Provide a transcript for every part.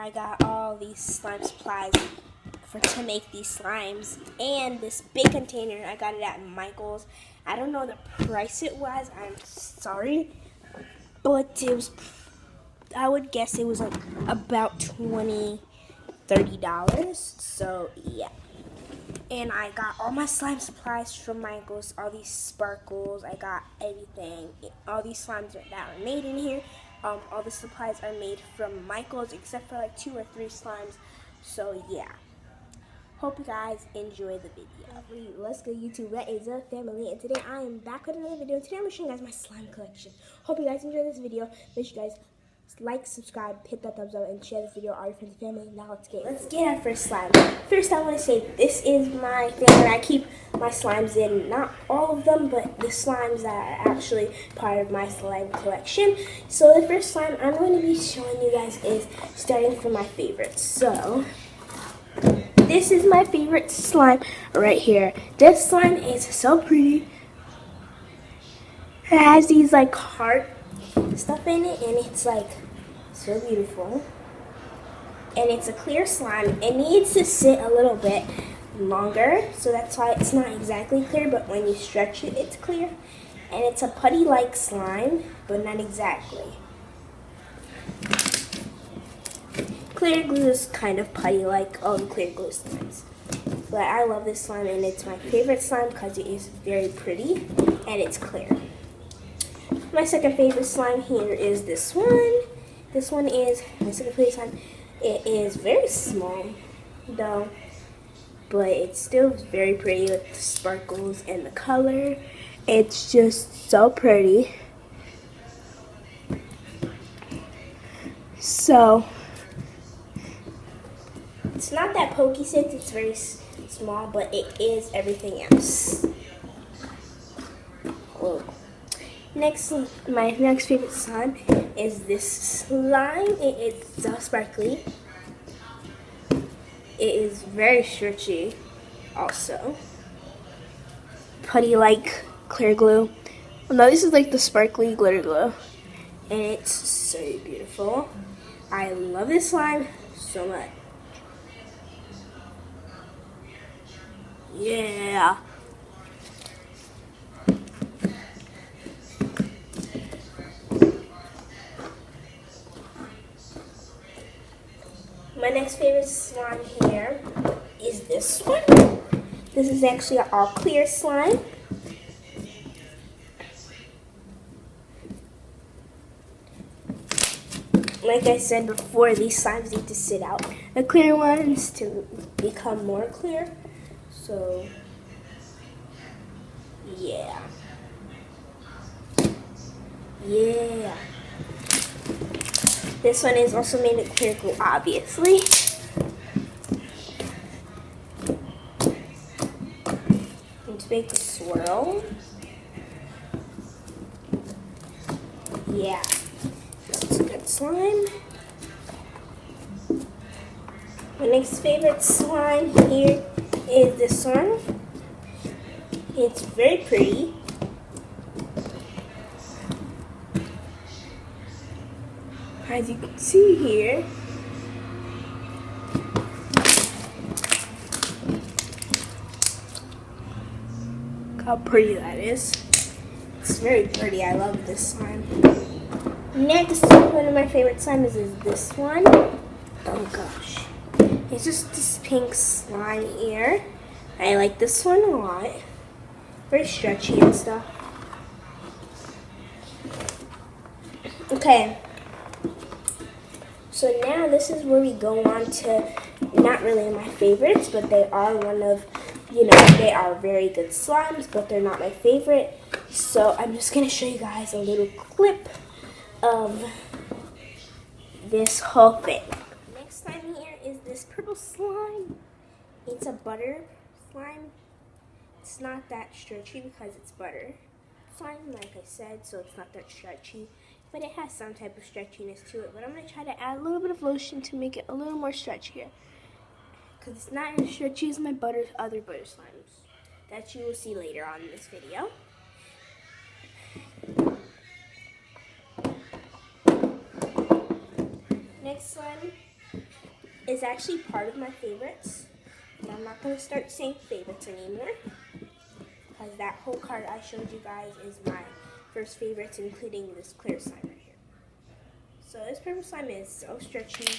I got all these slime supplies to make these slimes, and this big container. I got it at Michael's. I don't know the price it was. I'm sorry, but it was. I would guess it was like about $20-$30. So yeah. And I got all my slime supplies from Michael's, all these sparkles, I got everything. All these slimes that are made in here, all the supplies are made from Michael's except for like 2 or 3 slimes. So yeah. Hope you guys enjoy the video. Let's go YouTube, that is a family, and today I am back with another video. Today I'm going to show you guys my slime collection. Hope you guys enjoy this video. Make sure you guys like, subscribe, hit that thumbs up, and share this video with all your friends and family. Now let's get our first slime. First I want to say this is my thing that I keep my slimes in. Not all of them, but the slimes that are actually part of my slime collection. So the first slime I'm going to be showing you guys is starting from my favorites. So this is my favorite slime right here. This slime is so pretty. It has these like heart stuff in it, and it's like so beautiful. And it's a clear slime. It needs to sit a little bit longer, so that's why it's not exactly clear, but when you stretch it, it's clear. And it's a putty-like slime, but not exactly. Clear glue is kind of putty-like all the clear glue slimes. But I love this slime, and it's my favorite slime because it is very pretty and it's clear. My second favorite slime here is this one. This one is my second favorite slime. It is very small though, but it's still very pretty with the sparkles and the color. It's just so pretty. So it's not that pokey since it's very small, but it is everything else. Whoa. Next, my next favorite slime is this slime. It is so sparkly. It is very stretchy also. Putty-like clear glue. No, this is like the sparkly glitter glue. And it's so beautiful. I love this slime so much. Yeah. My next favorite slime here is this one. This is actually an all clear slime. Like I said before, these slimes need to sit out the clear ones to become more clear. So, yeah. Yeah. This one is also made of clear glue, obviously. And to make the swirl. Yeah. It's a good slime. My next favorite slime here is this one. It's very pretty. As you can see here, look how pretty that is. It's very pretty. I love this slime. Next, one of my favorite slimes is this one. Oh gosh. It's just this pink slime here. I like this one a lot. Very stretchy and stuff. Okay. So now this is where we go on to not really my favorites, but they are one of, they are very good slimes, but they're not my favorite. So I'm just going to show you guys a little clip of this whole thing. Next slime here is this purple slime. It's a butter slime. It's not that stretchy because it's butter slime, like I said, so it's not that stretchy. But it has some type of stretchiness to it. But I'm going to try to add a little bit of lotion to make it a little more stretchier. Because it's not as stretchy as my other butter slimes that you will see later on in this video. Next slime is actually part of my favorites. And I'm not going to start saying favorites anymore, because that whole card I showed you guys is my first favorites, including this clear slime right here. So this purple slime is so stretchy.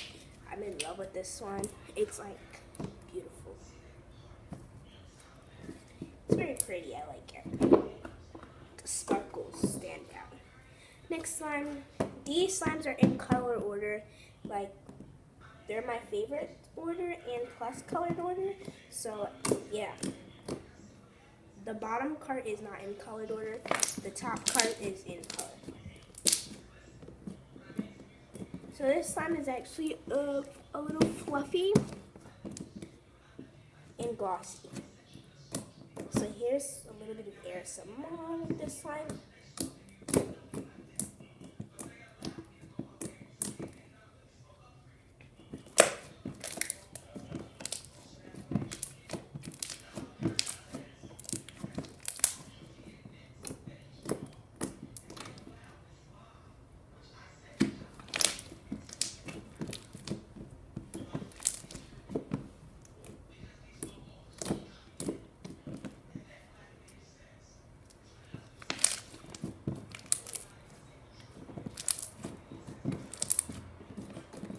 I'm in love with this one. It's like beautiful. It's very pretty. I like it. The sparkles stand out. Next slime. These slimes are in color order. Like, they're my favorite order and plus colored order. So yeah. The bottom card is not in colored order. The top card is in color. So this slime is actually a little fluffy and glossy. So here's a little bit of ASMR with this slime.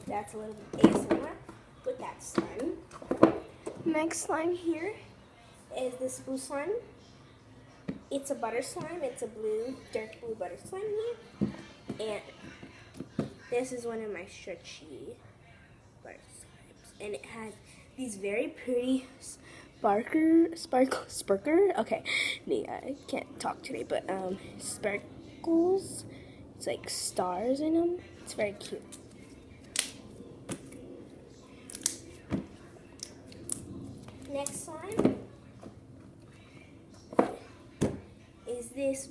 That's a little bit ASMR with that slime. Next slime here is this blue slime. It's a butter slime. It's a blue, dark blue butter slime here. And this is one of my stretchy butter slimes. And it has these very pretty sparkler. Okay, I can't talk today, but sparkles. It's like stars in them. It's very cute. Next slime is this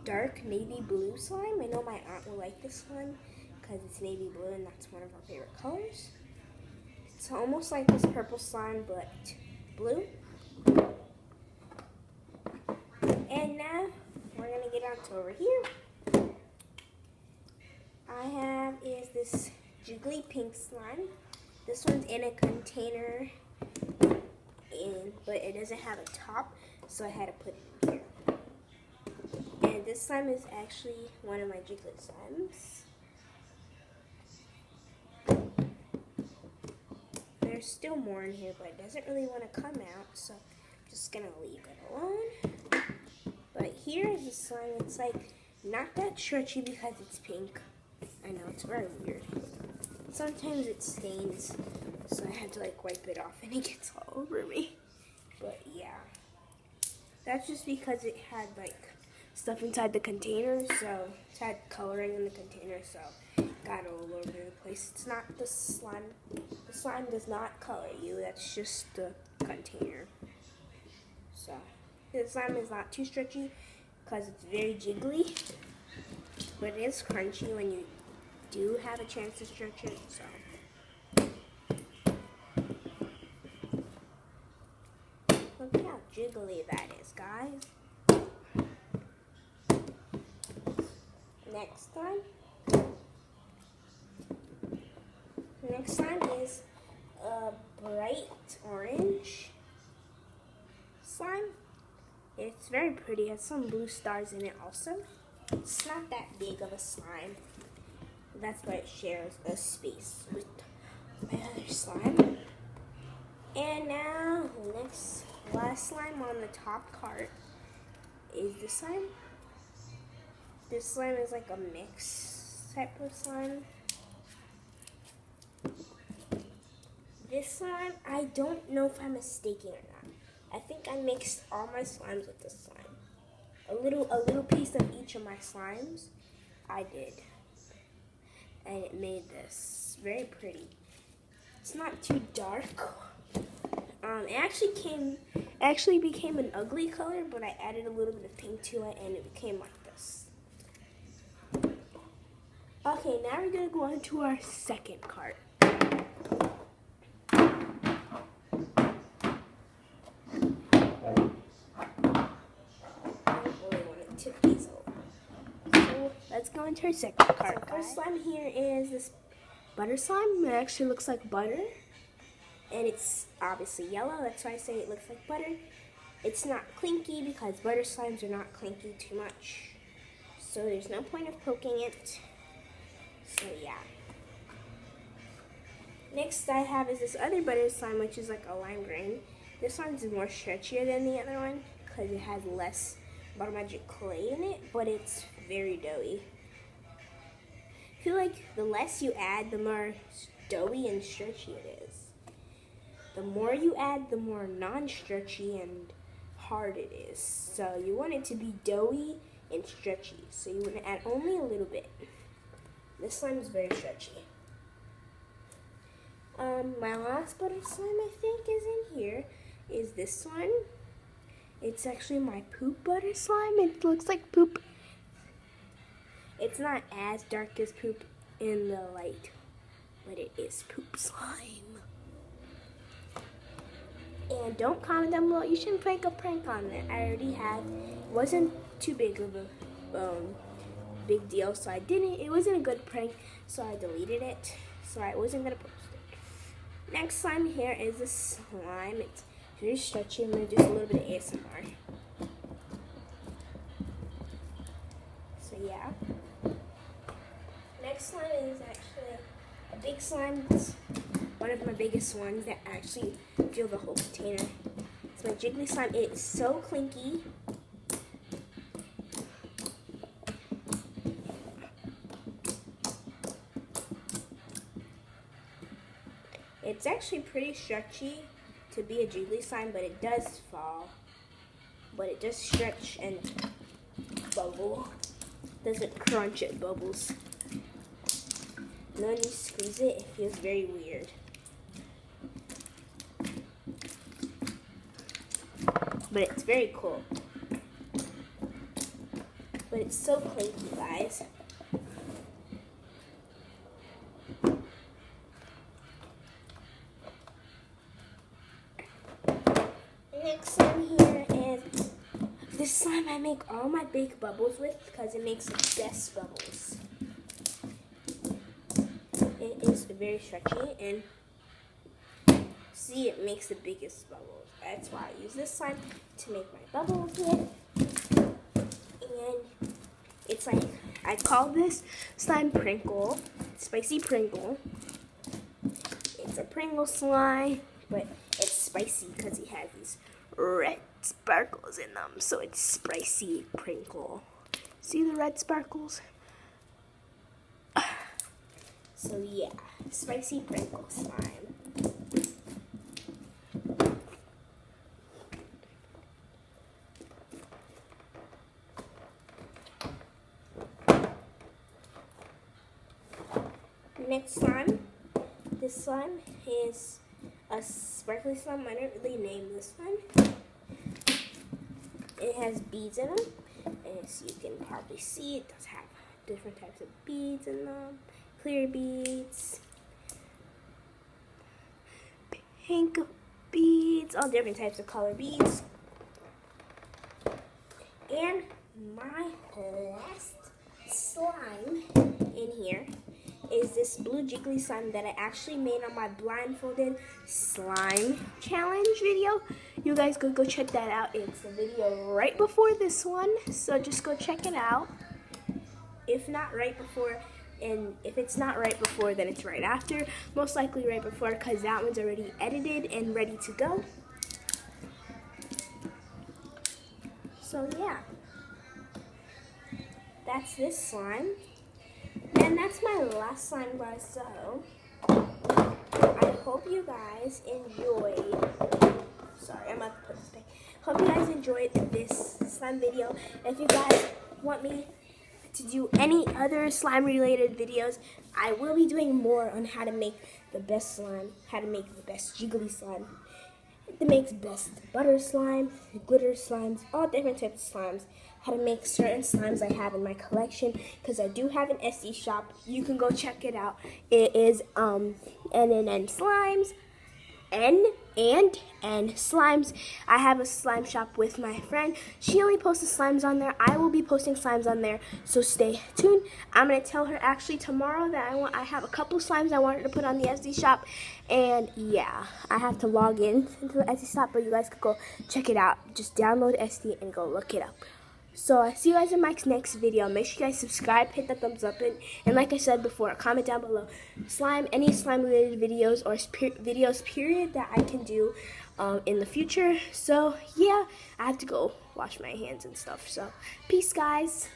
dark navy blue slime. I know my aunt will like this one because it's navy blue and that's one of our favorite colors. It's almost like this purple slime but blue. And now we're going to get on to over here. I have is this jiggly pink slime. This one's in a container. But it doesn't have a top, so I had to put it in here. And this slime is actually one of my jiglet slimes. There's still more in here, but it doesn't really want to come out, so I'm just gonna leave it alone. But here is the slime. It's like not that stretchy because it's pink. I know, it's very weird. Sometimes it stains, so I had to like wipe it off and it gets all over me. But yeah, that's just because it had like stuff inside the container, so it had coloring in the container, so it got all over the place. It's not the slime. The slime does not color you. That's just the container. So the slime is not too stretchy because it's very jiggly, but it is crunchy when you do have a chance to stretch it. So. Look how jiggly that is, guys. Next slime is a bright orange slime. It's very pretty. It has some blue stars in it also. It's not that big of a slime. That's why it shares a space with my other slime. And now the last slime on the top cart is this slime. This slime is like a mix type of slime. This slime, I don't know if I'm mistaken or not. I think I mixed all my slimes with this slime. A little piece of each of my slimes, I did. And it made this very pretty. It's not too dark. It actually became an ugly color, but I added a little bit of pink to it and it became like this. Okay, now we're gonna go on to our second cart. Let's go into our second card. So first slime here is this butter slime. It actually looks like butter. and it's obviously yellow. That's why I say it looks like butter. It's not clinky because butter slimes are not clinky too much. So there's no point of poking it. So yeah. Next I have is this other butter slime, which is like a lime green. This one's more stretchier than the other one because it has less butter magic clay in it, but it's very doughy. I feel like the less you add, the more doughy and stretchy it is. The more you add, the more non-stretchy and hard it is. So you want it to be doughy and stretchy. So you want to add only a little bit. This slime is very stretchy. My last butter slime I think is in here is this one. It's actually my poop butter slime. It looks like poop. It's not as dark as poop in the light, but it is poop slime. And don't comment down below. You shouldn't prank a prank on it. I already have. It wasn't too big of a big deal, so I didn't. It wasn't a good prank, so I deleted it. So I wasn't gonna post it. Next slime here is a slime. It's very stretchy. I'm gonna do a little bit of ASMR. So yeah. Next slime is actually a big slime. It's one of my biggest ones that actually fill the whole container. It's my jiggly slime. It is so clinky. It's actually pretty stretchy to be a jiggly slime, but it does fall. But it does stretch and bubble. Doesn't crunch, it bubbles. And when you squeeze it, it feels very weird. But it's very cool. But it's so clinky, guys. Next slime here is this slime I make all my big bubbles with because it makes the best bubbles. It is very stretchy and see, it makes the biggest bubbles. That's why I use this slime to make my bubbles with. And it's like, I call this slime Pringle, Spicy Pringle. It's a Pringle slime, but it's spicy because it has these red sparkles in them, so it's Spicy Pringle. See the red sparkles? So yeah, Spicy Pringle slime. Next slime. This slime is a sparkly slime. I didn't really name this one. It has beads in them. As you can probably see, it does have different types of beads in them. Clear beads, pink beads, all different types of color beads. And my last slime in here is this blue jiggly slime that I actually made on my blindfolded slime challenge video. You guys go check that out. It's the video right before this one, so just go check it out. If not right before, and if it's not right before, then it's right after. Most likely right before, because that one's already edited and ready to go. So yeah, that's this slime. And that's my last slime, guys. So I hope you guys enjoyed. Sorry, I'm about to put this back. Hope you guys enjoyed this slime video. If you guys want me to do any other slime related videos, I will be doing more on how to make the best slime, how to make the best jiggly slime, that makes best butter slime, glitter slimes, all different types of slimes, how to make certain slimes I have in my collection, because I do have an Etsy shop. You can go check it out. It is NNN Slimes. and slimes. I have a slime shop with my friend. She only posts slimes on there. I will be posting slimes on there, so stay tuned. I'm gonna tell her actually tomorrow that I have a couple slimes I wanted to put on the Etsy shop, and yeah, I have to log in into the Etsy shop, but you guys could go check it out. Just download Etsy and go look it up. So I see you guys in my next video. Make sure you guys subscribe, hit that thumbs up, and like I said before, comment down below any slime related videos or videos period that I can do in the future. So yeah, I have to go wash my hands and stuff. So peace, guys.